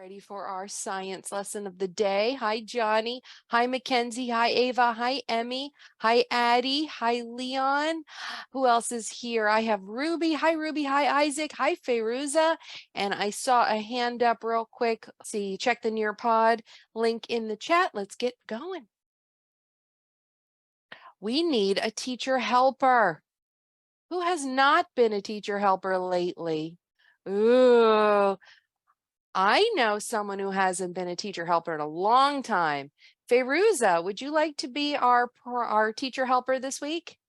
Ready for our science lesson of the day. Hi, Johnny. Hi, Mackenzie. Hi, Ava. Hi, Emmy. Hi, Addie. Hi, Leon. Who else is here? I have Ruby. Hi, Ruby. Hi, Isaac. Hi, Fayruza. And I saw a hand up real quick. See, check the Nearpod link in the chat. Let's get going. We need a teacher helper. Who has not been a teacher helper lately? Ooh, I know someone who hasn't been a teacher helper in a long time. Fayruza, would you like to be our teacher helper this week?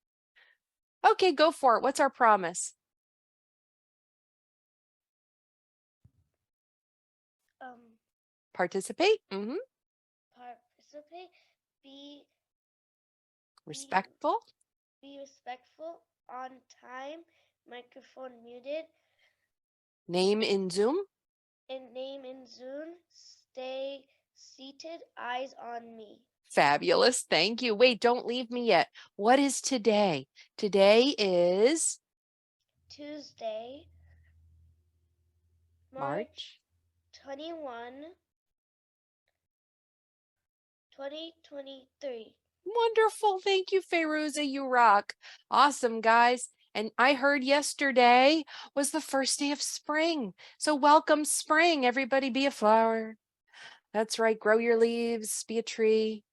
Okay, go for it. What's our promise? Participate. Participate. Be Respectful. be respectful. On time. Microphone muted. Name in Zoom. And name in Zoom. Stay seated. Eyes on me. Fabulous. Thank you. Wait, don't leave me yet. What is today? Today is Tuesday, March 21, 2023. Wonderful. Thank you, Fayruza. You rock. Awesome, guys. And I heard yesterday was the first day of spring. So welcome spring. Everybody be a flower. That's right. Grow your leaves, be a tree.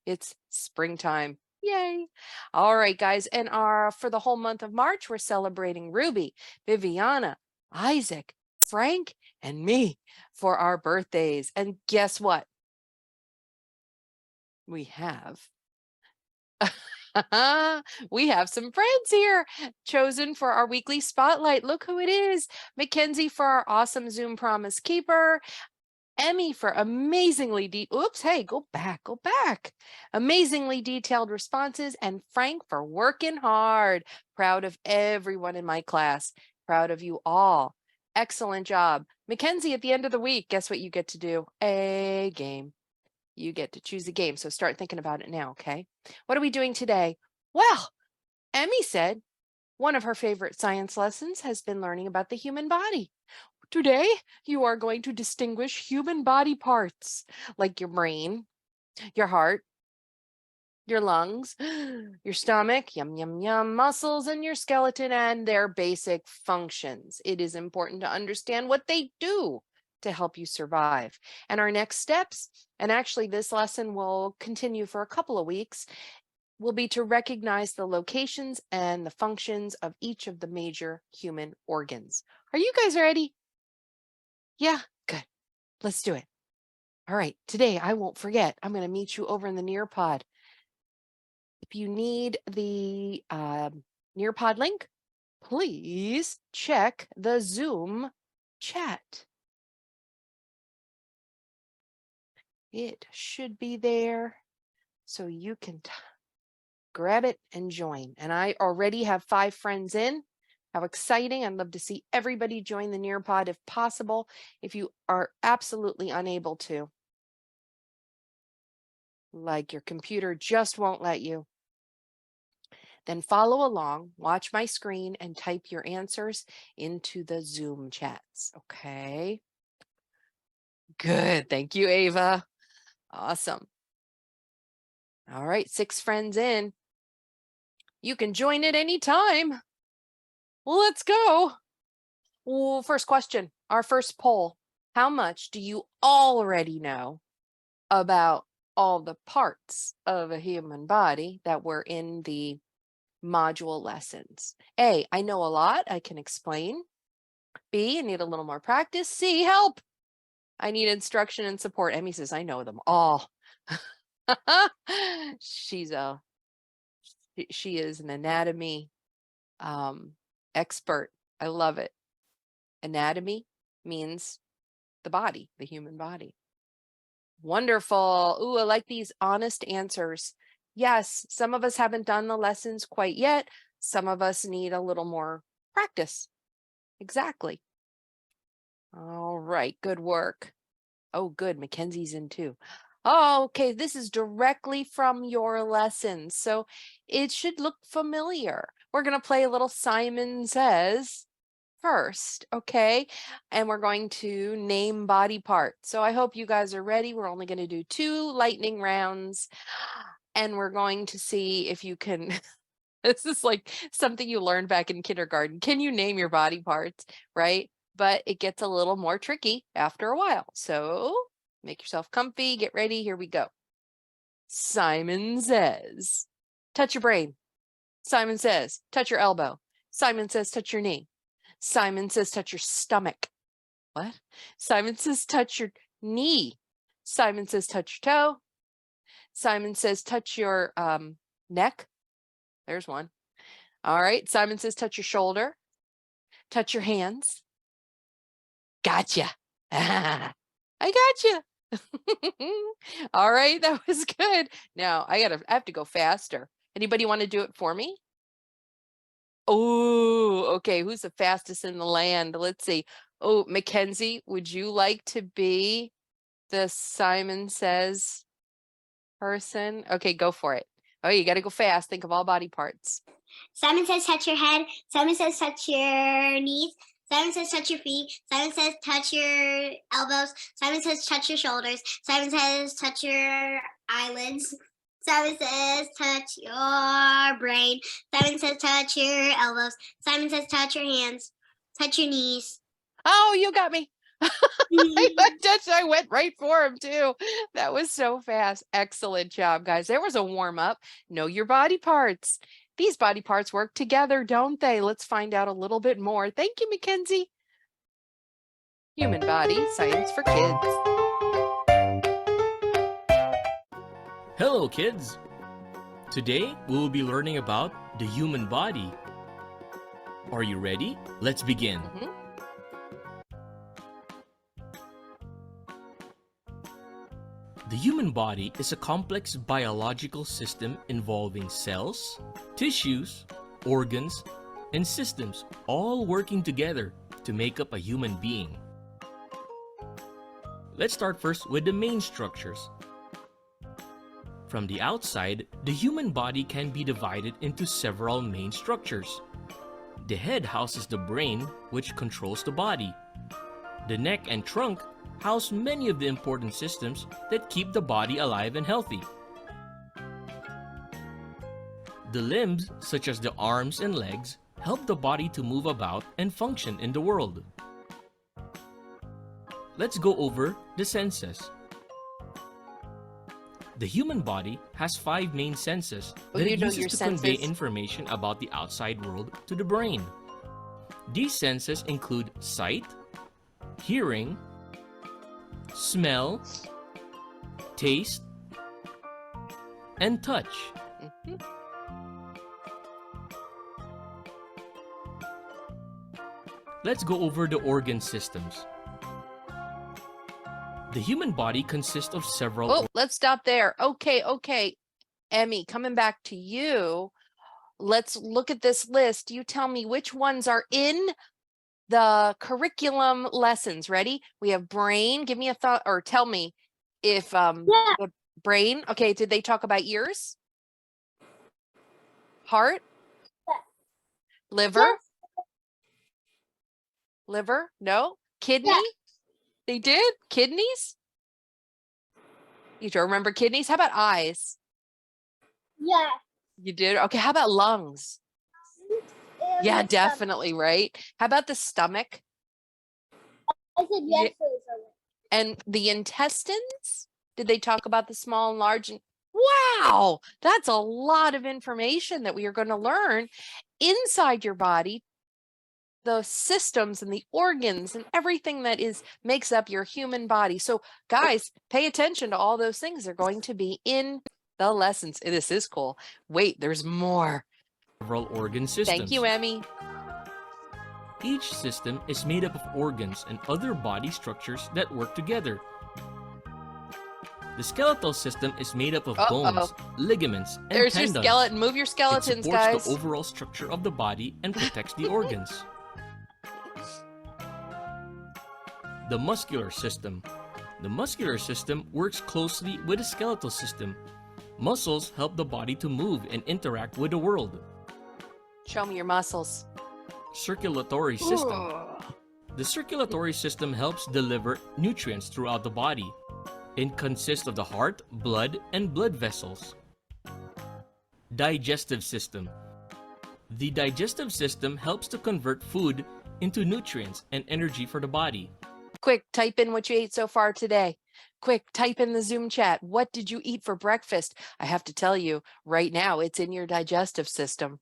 It's springtime. Yay. All right, guys. And for the whole month of March, we're celebrating Ruby, Viviana, Isaac, Frank, and me for our birthdays. And guess what? We have we have some friends here chosen for our weekly spotlight. Look who it is. Mackenzie for our awesome Zoom promise keeper. Emmy for amazingly go back. Amazingly detailed responses, and Frank for working hard. Proud of everyone in my class. Proud of you all. Excellent job. Mackenzie, at the end of the week, guess what you get to do? A game. You get to choose a game. So start thinking about it now, okay? What are we doing today? Well, Emmy said one of her favorite science lessons has been learning about the human body. Today, you are going to distinguish human body parts like your brain, your heart, your lungs, your stomach, yum, yum, yum, muscles, and your skeleton and their basic functions. It is important to understand what they do to help you survive. And our next steps, and actually this lesson will continue for a couple of weeks, will be to recognize the locations and the functions of each of the major human organs. Are you guys ready? Yeah, good. Let's do it. All right, today I won't forget. I'm going to meet you over in the Nearpod. If you need the Nearpod link, please check the Zoom chat. It should be there so you can grab it and join. And I already have 5 friends in. How exciting. I'd love to see everybody join the Nearpod if possible, if you are absolutely unable to. Like your computer just won't let you. Then follow along, watch my screen, and type your answers into the Zoom chats, okay? Good, thank you, Ava. Awesome. All right, 6 friends in. You can join at any time. Let's go. Well, first question, our first poll. How much do you already know about all the parts of a human body that were in the module lessons? A, I know a lot, I can explain. B, I need a little more practice. C, help. I need instruction and support. Emmy says, I know them all. She is an anatomy expert. I love it. Anatomy means the body, the human body. Wonderful. Ooh, I like these honest answers. Yes, some of us haven't done the lessons quite yet. Some of us need a little more practice. Exactly. All right, good work. Oh, good. Mackenzie's in too. Oh, okay. This is directly from your lessons, so it should look familiar. We're going to play a little Simon Says. first, okay? And we're going to name body parts. So I hope you guys are ready. We're only going to do 2 lightning rounds, and we're going to see if you can. This is like something you learned back in kindergarten. Can you name your body parts, right? But it gets a little more tricky after a while. So make yourself comfy, get ready. Here we go. Simon says, touch your brain. Simon says, touch your elbow. Simon says, touch your knee. Simon says, touch your stomach. What? Simon says, touch your knee. Simon says, touch your toe. Simon says, touch your neck. There's one. All right. Simon says, touch your shoulder. Touch your hands. Gotcha. I gotcha. All right. That was good. Now I have to go faster. Anybody want to do it for me? Oh, okay. Who's the fastest in the land? Let's see. Oh, Mackenzie, would you like to be the Simon Says person? Okay, go for it. Oh, you got to go fast. Think of all body parts. Simon says touch your head. Simon says touch your knees. Simon says touch your feet. Simon says touch your elbows. Simon says touch your shoulders. Simon says touch your eyelids. Simon says touch your brain. Simon says touch your elbows. Simon says touch your hands. Touch your knees. Oh, you got me. I went right for him too. That was so fast. Excellent job, guys. There was a warm up. Know your body parts. These body parts work together, don't they? Let's find out a little bit more. Thank you, Mackenzie. Human body, science for kids. Hello, kids. Today, we will be learning about the human body. Are you ready? Let's begin. The human body is a complex biological system involving cells, tissues, organs, and systems all working together to make up a human being. Let's start first with the main structures. From the outside, the human body can be divided into several main structures. The head houses the brain, which controls the body. The neck and trunk house many of the important systems that keep the body alive and healthy. The limbs, such as the arms and legs, help the body to move about and function in the world. Let's go over the senses. The human body has 5 main senses that it uses to convey information about the outside world to the brain. These senses include sight, hearing, smell, taste, and touch. Let's go over the organ systems. The human body consists of several... Oh, let's stop there. Okay. Emmy, coming back to you. Let's look at this list. You tell me which ones are in the curriculum lessons. Ready? We have brain. Give me a thought, or tell me if the brain. Okay, did they talk about ears? Heart? Yes. Liver? Yes. Liver? No. Kidney? Yes. They did? Kidneys? You don't remember kidneys? How about eyes? Yeah. You did? Okay, how about lungs? Yeah, definitely, right? How about the stomach? I said yes. And the intestines? Did they talk about the small and large? Wow, that's a lot of information that we are going to learn inside your body. The systems and the organs and everything that makes up your human body. So guys, pay attention to all those things. They're going to be in the lessons. This is cool. Wait, there's more. Several organ systems. Thank you, Emmy. Each system is made up of organs and other body structures that work together. The skeletal system is made up of bones, ligaments, and there's tendons. Your skeleton. Move your skeletons, it supports guys. the overall structure of the body and protects the organs. The muscular system. The muscular system works closely with the skeletal system. Muscles help the body to move and interact with the world. Show me your muscles. Circulatory system. Ugh. The circulatory system helps deliver nutrients throughout the body. It consists of the heart, blood, and blood vessels. Digestive system. The digestive system helps to convert food into nutrients and energy for the body. Quick, type in what you ate so far today. Quick, type in the Zoom chat. What did you eat for breakfast? I have to tell you, right now, it's in your digestive system.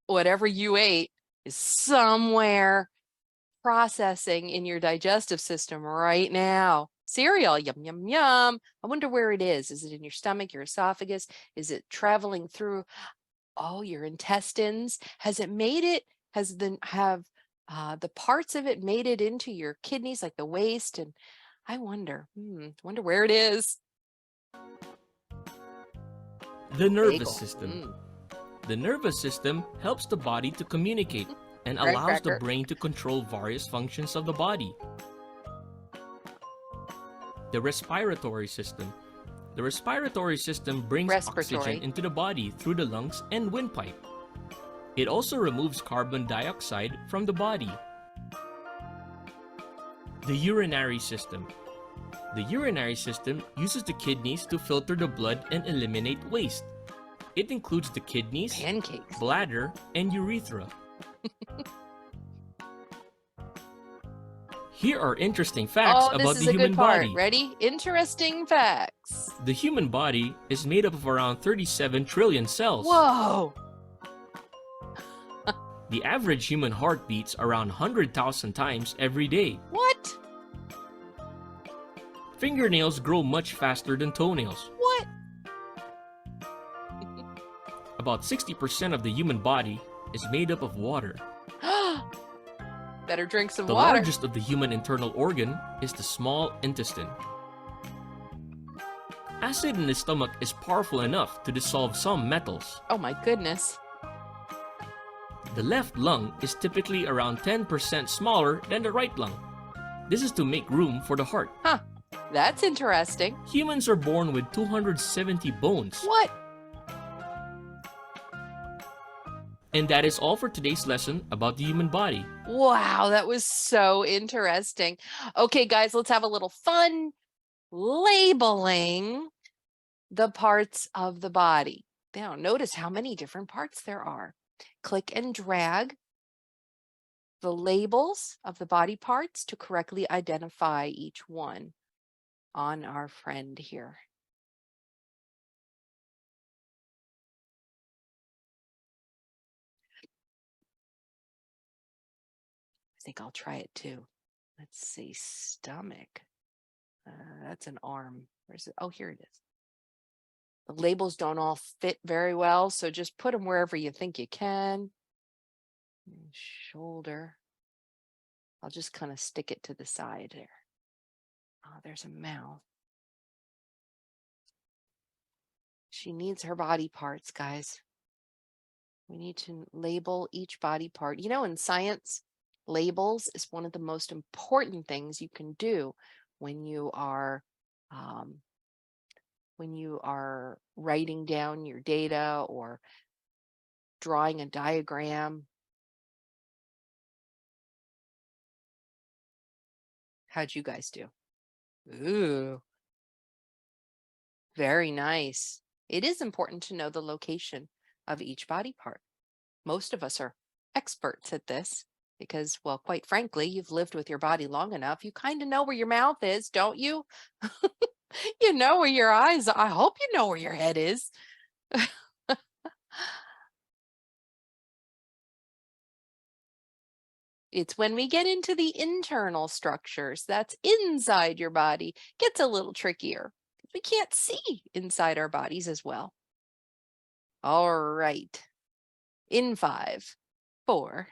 Whatever you ate is somewhere processing in your digestive system right now. Cereal, yum, yum, yum. I wonder where it is. Is it in your stomach, your esophagus? Is it traveling through, your intestines? Has it made it? The parts of it made it into your kidneys, like the waste? And I wonder where it is. The nervous Bagel. system. The nervous system helps the body to communicate and allows the Cracker. brain to control various functions of the body. The respiratory system. The respiratory system brings Respiratory. oxygen into the body through the lungs and windpipe. It also removes carbon dioxide from the body. The urinary system. The urinary system uses the kidneys to filter the blood and eliminate waste. It includes the kidneys, Pancakes. bladder, and urethra. Here are interesting facts Oh, about this is the a human good part. body. Ready? Interesting facts. The human body is made up of around 37 trillion cells. Whoa. The average human heart beats around 100,000 times every day. What? Fingernails grow much faster than toenails. What? About 60% of the human body is made up of water. Better drink some The water. largest of the human internal organ is the small intestine. Acid in the stomach is powerful enough to dissolve some metals. Oh my goodness. The left lung is typically around 10% smaller than the right lung. This is to make room for the heart. That's interesting. Humans are born with 270 bones. What? And that is all for today's lesson about the human body. Wow, that was so interesting. Okay, guys, let's have a little fun labeling the parts of the body. Now, notice how many different parts there are. Click and drag the labels of the body parts to correctly identify each one on our friend here. I think I'll try it too. Let's see, stomach. That's an arm. Where's it? Oh, here it is. The labels don't all fit very well, so just put them wherever you think you can. Shoulder. I'll just kind of stick it to the side there. Oh, there's a mouth. She needs her body parts, guys. We need to label each body part. You know, in science, labels is one of the most important things you can do when you are writing down your data or drawing a diagram. How'd you guys do? Ooh, very nice. It is important to know the location of each body part. Most of us are experts at this because, well, quite frankly, you've lived with your body long enough. You kind of know where your mouth is, don't you? You know where your eyes are. I hope you know where your head is. It's when we get into the internal structures that's inside your body gets a little trickier. We can't see inside our bodies as well. All right. In 5, 4,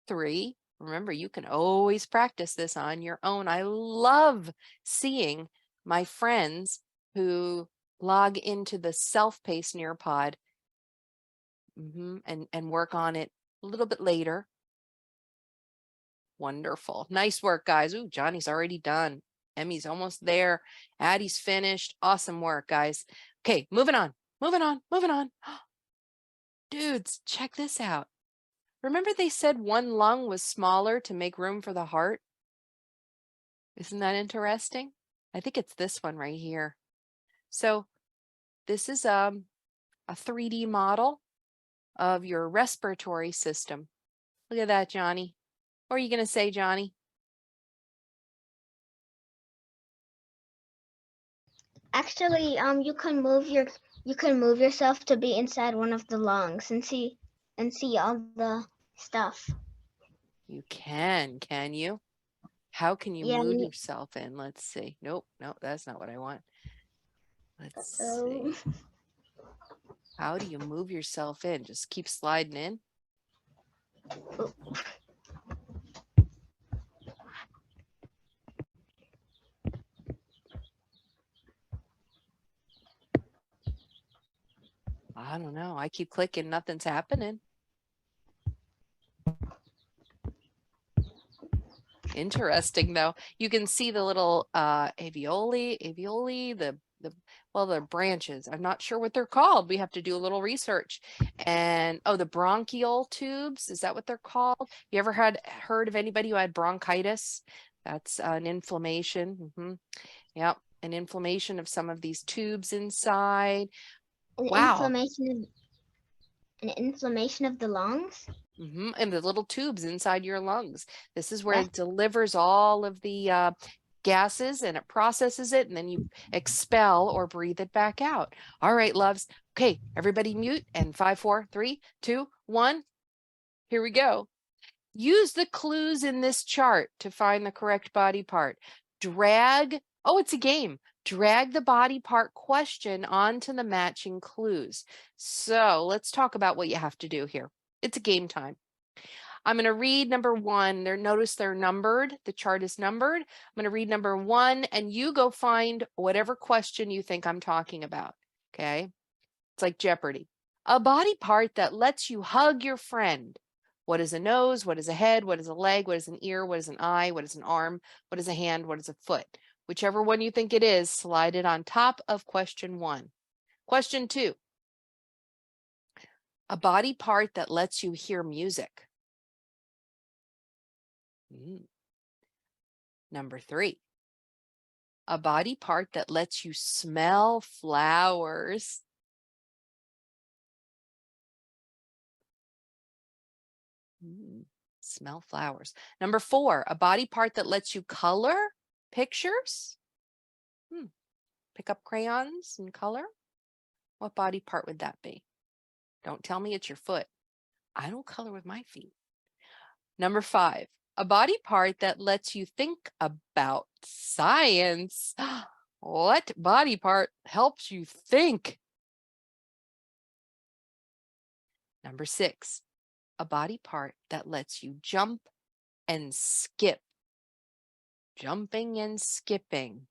3. Remember, you can always practice this on your own. I love seeing my friends who log into the self-paced Nearpod and work on it a little bit later. Wonderful. Nice work, guys. Ooh, Johnny's already done. Emmy's almost there. Addie's finished. Awesome work, guys. Okay, moving on. Dudes, check this out. Remember they said one lung was smaller to make room for the heart? Isn't that interesting? I think it's this one right here. So this is a 3D model of your respiratory system. Look at that, Johnny. What are you going to say, Johnny? Actually, you can move yourself to be inside one of the lungs and see all the stuff. You can you? How can you Yeah. move yourself in? Let's see. Nope, that's not what I want. Let's see. How do you move yourself in? Just keep sliding in. I don't know. I keep clicking, nothing's happening. Interesting though. You can see the little alveoli, the branches. I'm not sure what they're called. We have to do a little research. And the bronchial tubes, is that what they're called? You ever heard of anybody who had bronchitis? That's an inflammation. Yep, an inflammation of some of these tubes inside. Wow. An inflammation of the lungs. And the little tubes inside your lungs. This is where it delivers all of the gases and it processes it, and then you expel or breathe it back out. All right, loves. Okay, everybody mute, and 5, 4, 3, 2, 1. Here we go. Use the clues in this chart to find the correct body part. Drag, it's a game. Drag the body part question onto the matching clues. So let's talk about what you have to do here. It's a game time. I'm going to read number 1. Notice they're numbered. The chart is numbered. I'm going to read number 1, and you go find whatever question you think I'm talking about. Okay. It's like Jeopardy. A body part that lets you hug your friend. What is a nose? What is a head? What is a leg? What is an ear? What is an eye? What is an arm? What is a hand? What is a foot? Whichever one you think it is, slide it on top of question 1. Question 2. A body part that lets you hear music. Number 3. A body part that lets you smell flowers. Smell flowers. Number 4, a body part that lets you color pictures. Pick up crayons and color. What body part would that be? Don't tell me it's your foot. I don't color with my feet. Number 5, a body part that lets you think about science. What body part helps you think? Number 6, a body part that lets you jump and skip. Jumping and skipping.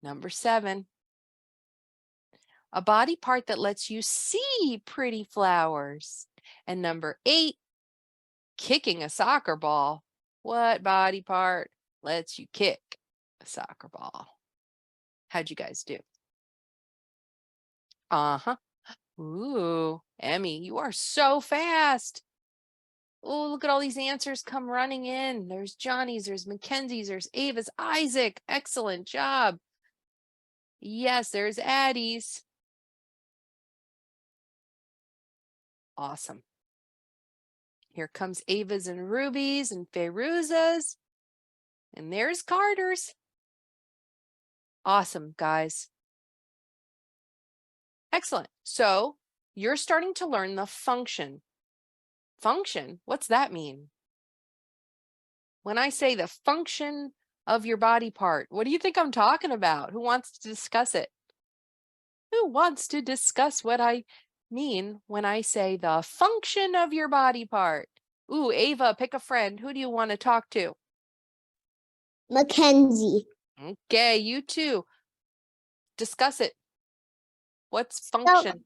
Number 7, a body part that lets you see pretty flowers. And number 8, kicking a soccer ball. What body part lets you kick a soccer ball? How'd you guys do? Ooh, Emmy, you are so fast. Oh, look at all these answers come running in. There's Johnny's, there's Mackenzie's, there's Ava's, Isaac. Excellent job. Yes, there's Addie's. Awesome. Here comes Ava's and Ruby's and Fairuza's. And there's Carter's. Awesome, guys. Excellent. So you're starting to learn the function. Function, what's that mean? When I say the function of your body part, what do you think I'm talking about? Who wants to discuss it? Who wants to discuss what I mean when I say the function of your body part? Ooh, Ava, pick a friend. Who do you want to talk to? Mackenzie. Okay, you too. Discuss it. What's function?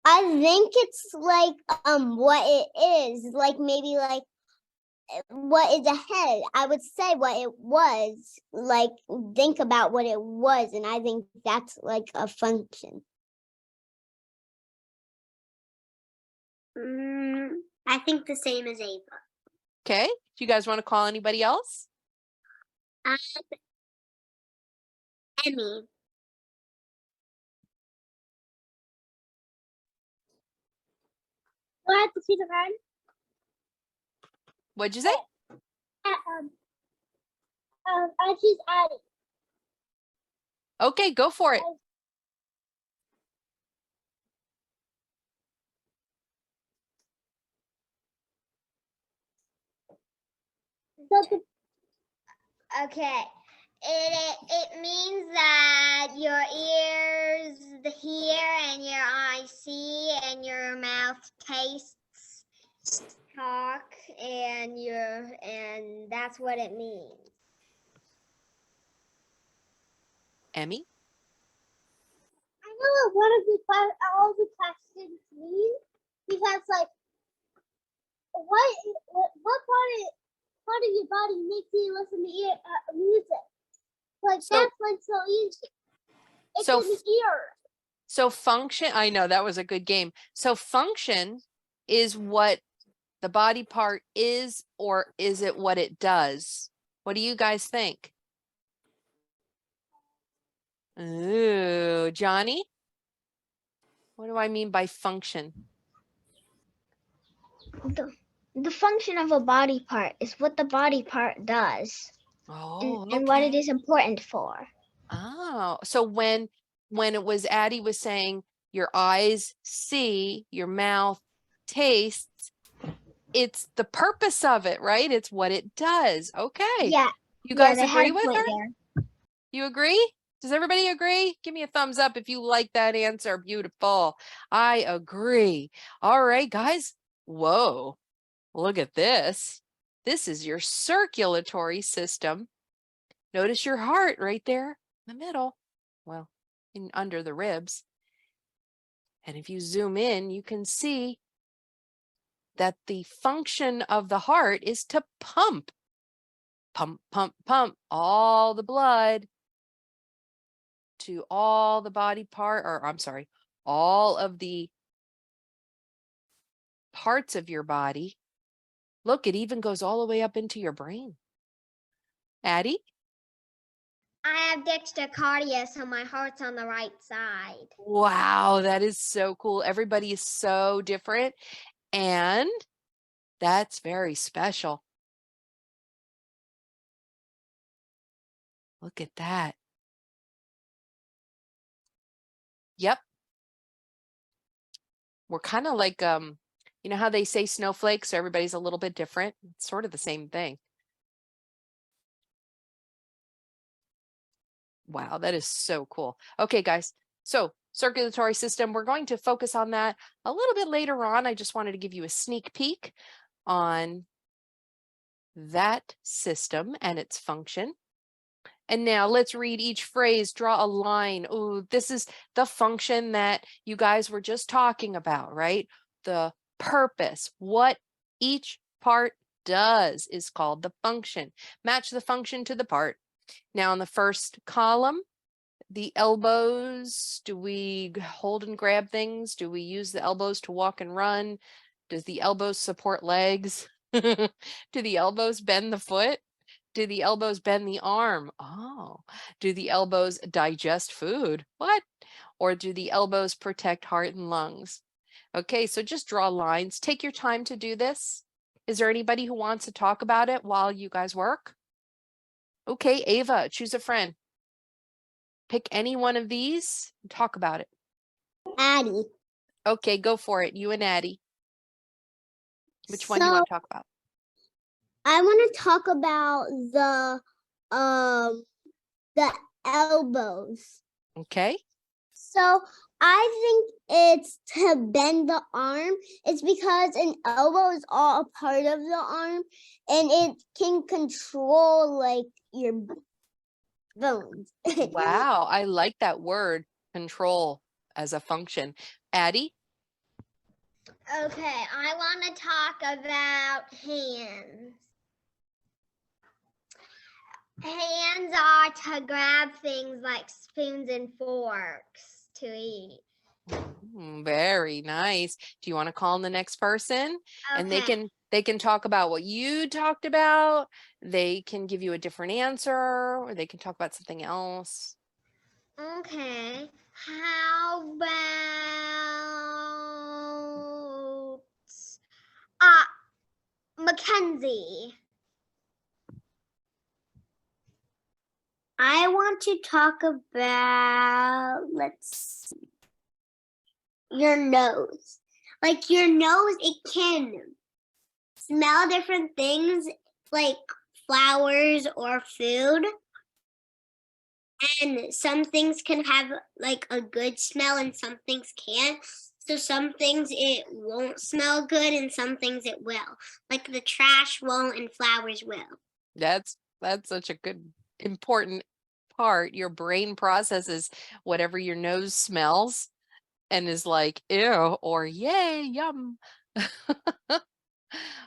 I think it's like what it is, like maybe like what is a head. I would say what it was, like think about what it was, and I think that's like a function. I think the same as Ava. Okay. Do you guys want to call anybody else? Emmy. Do I have to see the card? What'd you say? I choose Addie. Okay, go for it. Okay. It means that your ears hear and your eyes see and your mouth tastes, talk, and that's what it means. Emmy? I know what one of all the questions mean because like what part of your body makes you listen to music? Like that's like so easy. It's So in the ear. So function, I know that was a good game. So function is what the body part is, or is it what it does? What do you guys think? Ooh, Johnny? What do I mean by function? The function of a body part is what the body part does Oh, and what it okay. is important for. Oh, so when it was Addie was saying your eyes see, your mouth tastes, it's the purpose of it, right? It's what it does. Okay. Yeah. You yeah, guys they had agree a with point her? there. You agree? Does everybody agree? Give me a thumbs up if you like that answer. Beautiful. I agree. All right, guys. Whoa, look at this. This is your circulatory system. Notice your heart right there in the middle. Well, under the ribs. And if you zoom in, you can see that the function of the heart is to pump, pump, pump, pump all the blood to all the body part, or I'm sorry, all of the parts of your body. Look, it even goes all the way up into your brain. Addie? I have dextrocardia, so my heart's on the right side. Wow, that is so cool. Everybody is so different, and that's very special. Look at that. Yep. We're kind of like, you know how they say snowflakes, so everybody's a little bit different? It's sort of the same thing. Wow, that is so cool. Okay, guys. So circulatory system, we're going to focus on that a little bit later on. I just wanted to give you a sneak peek on that system and its function. And now let's read each phrase, draw a line. Oh, this is the function that you guys were just talking about, right? The purpose, what each part does is called the function. Match the function to the part. Now in the first column, the elbows, do we hold and grab things? Do we use the elbows to walk and run? Does the elbows support legs? Do the elbows bend the foot? Do the elbows bend the arm? Oh, do the elbows digest food? What? Or do the elbows protect heart and lungs? Okay, so just draw lines. Take your time to do this. Is there anybody who wants to talk about it while you guys work? Okay, Ava, choose a friend. Pick any one of these and talk about it. Addie. Okay, go for it. You and Addie. Which one do you want to talk about? I want to talk about the elbows. Okay. So I think it's to bend the arm. It's because an elbow is all a part of the arm and it can control like your bones. Wow, I like that word, control, as a function. Addie? Okay, I want to talk about hands. Hands are to grab things like spoons and forks to eat. Very nice. Do you want to call on the next person? And Okay. they can talk about what you talked about. They can give you a different answer, or they can talk about something else. Okay. How about Mackenzie? I want to talk about, let's see, your nose. Like your nose, it can smell different things like flowers or food. And some things can have like a good smell and some things can't. So some things it won't smell good and some things it will. Like the trash won't and flowers will. That's such a good important part. Your brain processes whatever your nose smells and is like, ew, or yay, yum.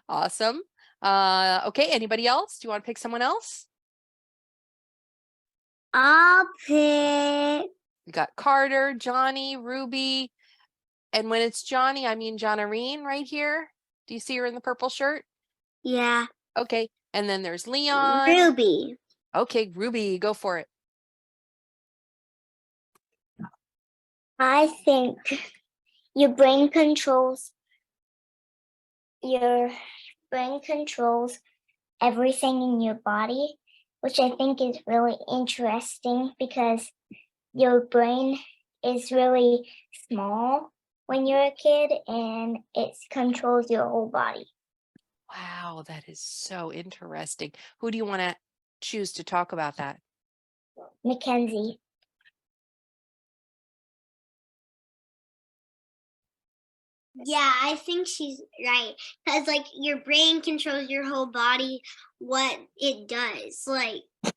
Awesome. Okay, anybody else? Do you want to pick someone else? I'll pick. You got Carter, Johnny, Ruby. And when it's Johnny, I mean Johnarine right here. Do you see her in the purple shirt? Yeah. Okay. And then there's Leon. Ruby. Okay, Ruby, go for it. I think your brain controls everything in your body, which I think is really interesting because your brain is really small when you're a kid and it controls your whole body. Wow, that is so interesting. Who do you want to choose to talk about that? Mackenzie. Yeah, I think she's right. Because, like, your brain controls your whole body, what it does. Like, it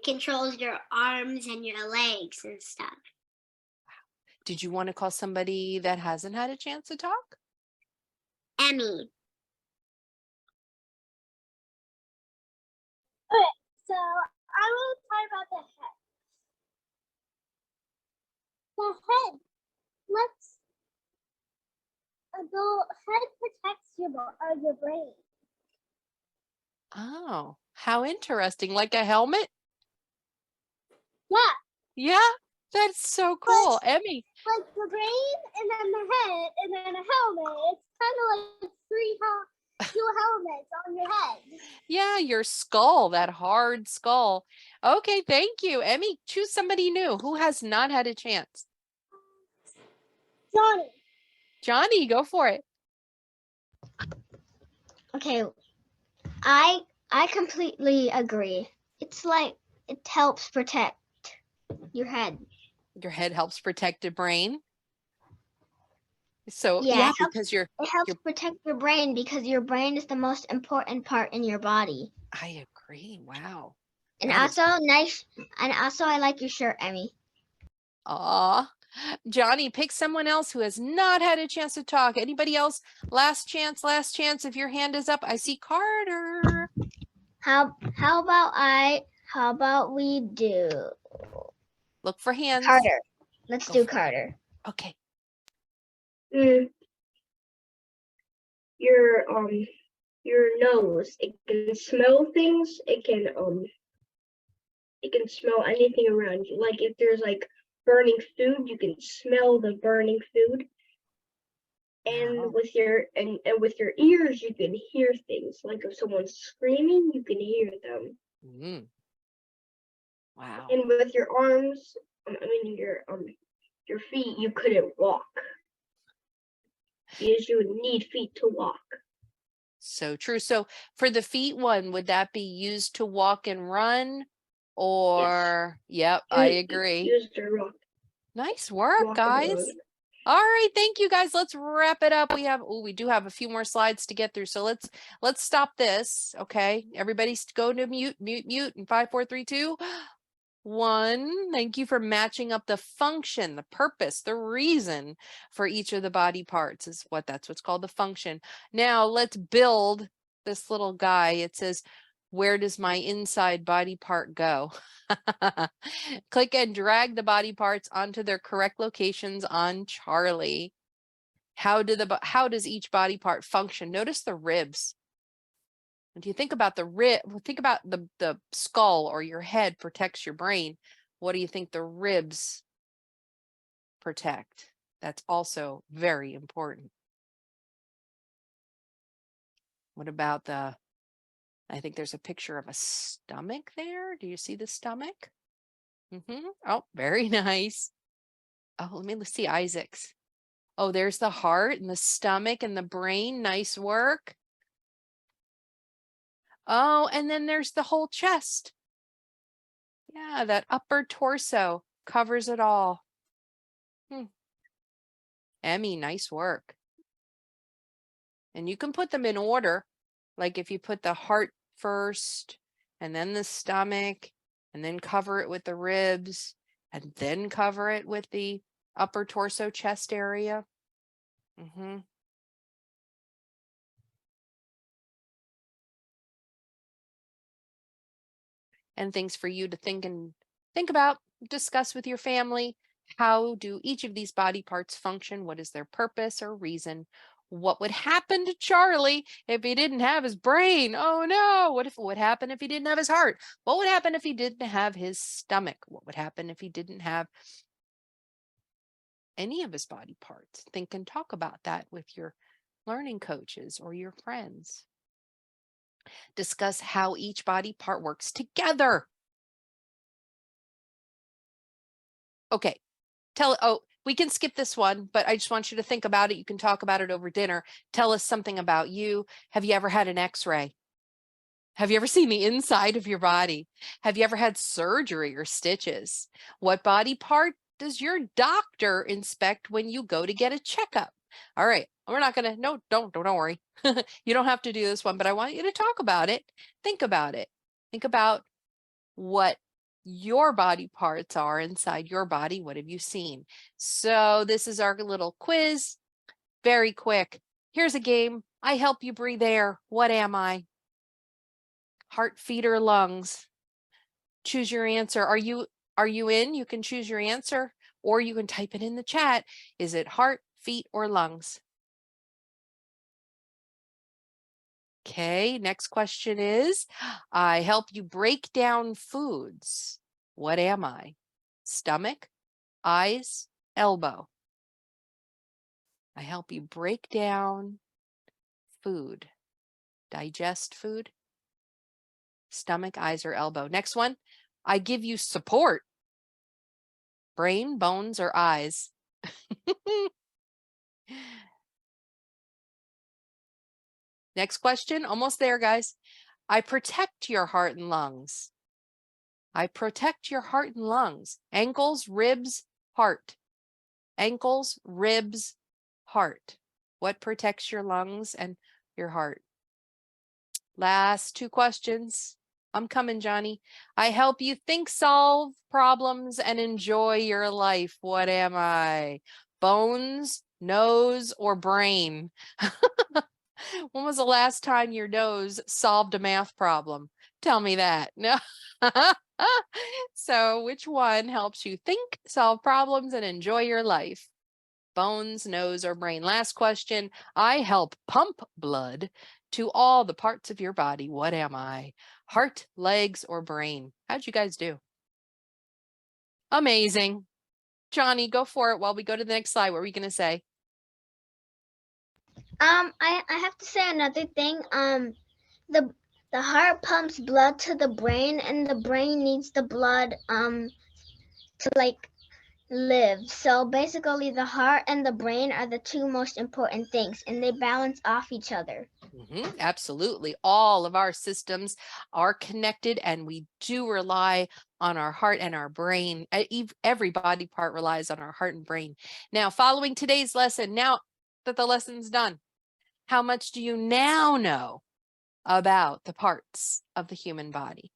controls your arms and your legs and stuff. Did you want to call somebody that hasn't had a chance to talk? Emmy. So I will talk about the head. The head. The head protects your brain. Oh, how interesting. Like a helmet? Yeah, Yeah, that's so cool. Emmy. like the brain and then the head and then a helmet. It's kind of like two helmets on your head. Yeah, your skull, that hard skull. Okay, thank you. Emmy, choose somebody new who has not had a chance. Johnny. Johnny, go for it. Okay, I completely agree. It's like it helps protect your head. Your head helps protect the brain. So Yeah, yeah, it helps- because you're It helps protect your brain because your brain is the most important part in your body. I agree. Wow. And That is- also I like your shirt, Emmy. Aw. Johnny, pick someone else who has not had a chance to talk. Anybody else? Last chance, last chance. If your hand is up, I see Carter. How about we do Look for hands. Carter? Let's Go do for it. Carter. Okay. Your nose, it can smell things. It can smell anything around you. Like if there's like burning food, you can smell the burning food. And Wow. with your with your ears, you can hear things. Like if someone's screaming, you can hear them. Mm. Wow. And with your arms, your feet, you couldn't walk because you would need feet to walk. So true. So for the feet one, would that be used to walk and run? Or, yep, I agree. Used to walk. Nice work, Walk guys. around. All right, thank you guys. Let's wrap it up. We do have a few more slides to get through. So let's stop this. Okay. Everybody go to mute in 5, 4, 3, 2, 1. Thank you for matching up the function, the purpose, the reason for each of the body parts is that's what's called the function. Now let's build this little guy. It says, Where does my inside body part go? Click and drag the body parts onto their correct locations on Charlie. How does each body part function? Notice the ribs. If you think about think about the skull or your head protects your brain. What do you think the ribs protect? That's also very important. What about I think there's a picture of a stomach there. Do you see the stomach? Oh, very nice. Oh, let's see Isaac's. Oh, there's the heart and the stomach and the brain. Nice work. Oh, and then there's the whole chest. Yeah, that upper torso covers it all. Emmy, nice work. And you can put them in order. Like if you put the heart first and then the stomach and then cover it with the ribs and then cover it with the upper torso chest area. And things for you to think about, discuss with your family. How do each of these body parts function? What is their purpose or reason? What would happen to Charlie if he didn't have his brain? Oh no, what would happen if he didn't have his heart? What would happen if he didn't have his stomach? What would happen if he didn't have any of his body parts? Think and talk about that with your learning coaches or your friends. Discuss how each body part works together. Okay, we can skip this one, but I just want you to think about it. You can talk about it over dinner. Tell us something about you. Have you ever had an X-ray? Have you ever seen the inside of your body? Have you ever had surgery or stitches? What body part does your doctor inspect when you go to get a checkup? All right, we're not gonna, no, don't worry. You don't have to do this one, but I want you to talk about it. Think about it. Think about what your body parts are inside your body. What have you seen? So this is our little quiz. Very quick. Here's a game. I help you breathe air. What am I? Heart, feet, or lungs? Choose your answer. Are you in? You can choose your answer, or you can type it in the chat. Is it heart, feet, or lungs? Okay, next question is, I help you break down foods. What am I? Stomach, eyes, elbow. I help you break down food. Digest food. Stomach, eyes, or elbow. Next one, I give you support. Brain, bones, or eyes? Next question, almost there, guys. I protect your heart and lungs. I protect your heart and lungs. Ankles, ribs, heart. Ankles, ribs, heart. What protects your lungs and your heart? Last two questions. I'm coming, Johnny. I help you think, solve problems, and enjoy your life. What am I? Bones, nose, or brain? When was the last time your nose solved a math problem? Tell me that. No. So which one helps you think, solve problems, and enjoy your life? Bones, nose, or brain? Last question. I help pump blood to all the parts of your body. What am I? Heart, legs, or brain? How'd you guys do? Amazing. Johnny, go for it while we go to the next slide. What were we going to say? I have to say another thing. The heart pumps blood to the brain, and the brain needs the blood to like live. So basically, the heart and the brain are the two most important things, and they balance off each other. Absolutely. All of our systems are connected, and we do rely on our heart and our brain. Every body part relies on our heart and brain. Now, following today's lesson, now that the lesson's done, how much do you now know about the parts of the human body?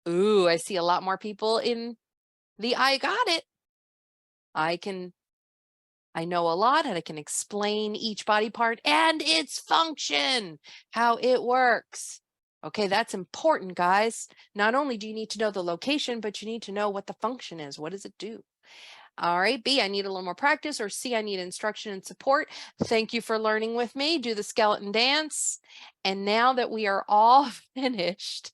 Ooh, I see a lot more people in the I got it. I know a lot, and I can explain each body part and its function, how it works. Okay, that's important, guys. Not only do you need to know the location, but you need to know what the function is. What does it do? All right, B, I need a little more practice, or C, I need instruction and support. Thank you for learning with me. Do the skeleton dance. And now that we are all finished,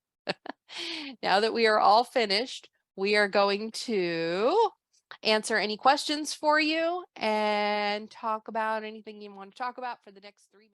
we are going to answer any questions for you and talk about anything you want to talk about for the next 3 minutes.